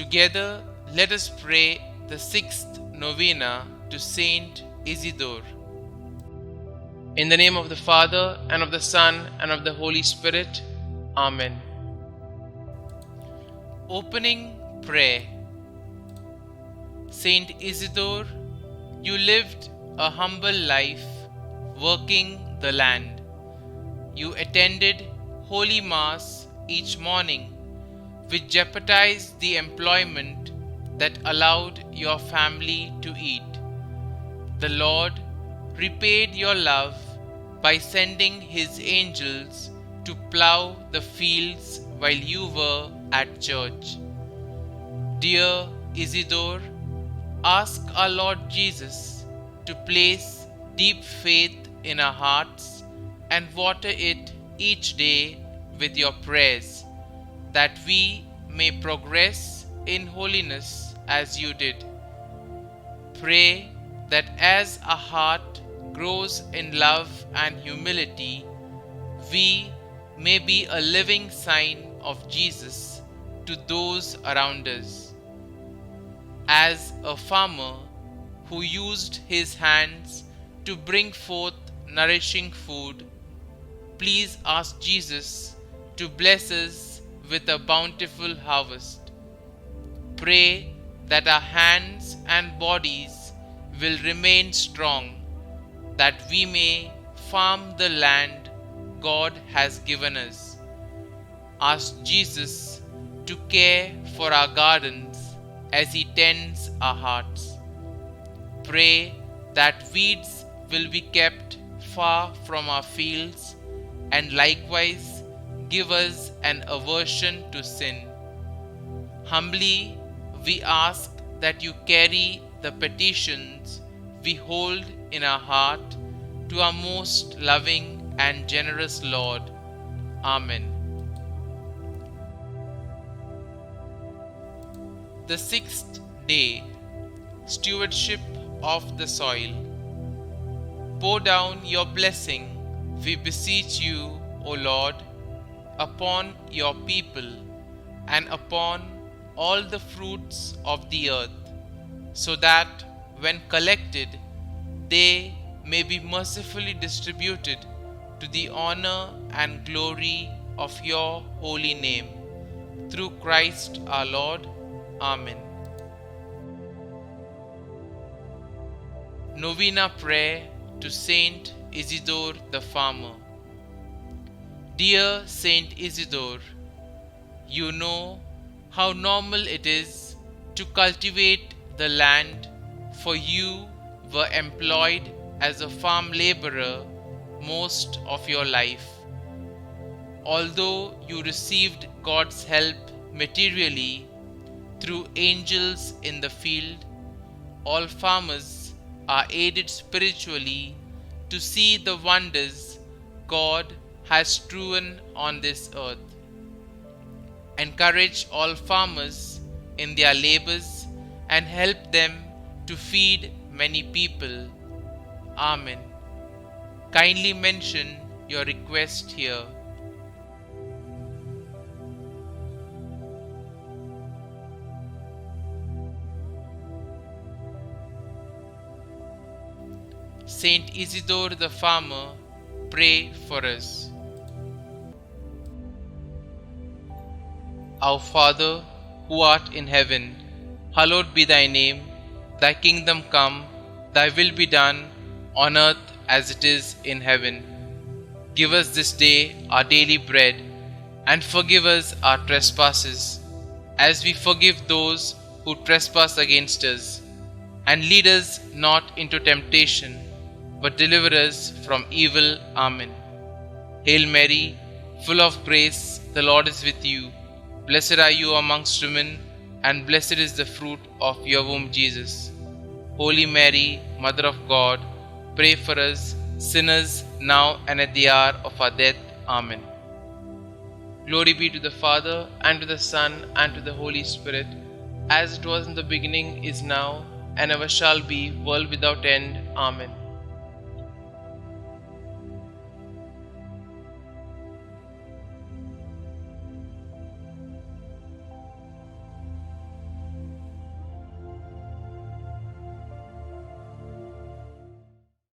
Together, let us pray the sixth novena to Saint Isidore. In the name of the Father, and of the Son, and of the Holy Spirit. Amen. Opening Prayer. Saint Isidore, you lived a humble life, working the land. You attended Holy Mass each morning, which jeopardized the employment that allowed your family to eat. The Lord repaid your love by sending His angels to plough the fields while you were at church. Dear Isidore, ask our Lord Jesus to place deep faith in our hearts and water it each day with your prayers, that we may progress in holiness as you did. Pray that as our heart grows in love and humility, we may be a living sign of Jesus to those around us. As a farmer who used his hands to bring forth nourishing food, please ask Jesus to bless us with a bountiful harvest. Pray that our hands and bodies will remain strong, that we may farm the land God has given us. Ask Jesus to care for our gardens as He tends our hearts. Pray that weeds will be kept far from our fields, and likewise give us an aversion to sin. Humbly we ask that you carry the petitions we hold in our heart to our most loving and generous Lord. Amen. The sixth day, Stewardship of the Soil. Pour down your blessing, we beseech you, O Lord, upon your people and upon all the fruits of the earth, so that when collected, they may be mercifully distributed to the honor and glory of your holy name. Through Christ our Lord. Amen. Novena Prayer to Saint Isidore the Farmer. Dear Saint Isidore, you know how normal it is to cultivate the land, for you were employed as a farm laborer most of your life. Although you received God's help materially through angels in the field, all farmers are aided spiritually to see the wonders God has strewn on this earth. Encourage all farmers in their labors and help them to feed many people. Amen. Kindly mention your request here. Saint Isidore the Farmer, pray for us. Our Father, who art in heaven, hallowed be thy name. Thy kingdom come, thy will be done, on earth as it is in heaven. Give us this day our daily bread, and forgive us our trespasses, as we forgive those who trespass against us. And lead us not into temptation, but deliver us from evil. Amen. Hail Mary, full of grace, the Lord is with you. Blessed are you amongst women, and blessed is the fruit of your womb, Jesus. Holy Mary, Mother of God, pray for us sinners, now and at the hour of our death. Amen. Glory be to the Father, and to the Son, and to the Holy Spirit, as it was in the beginning, is now, and ever shall be, world without end. Amen.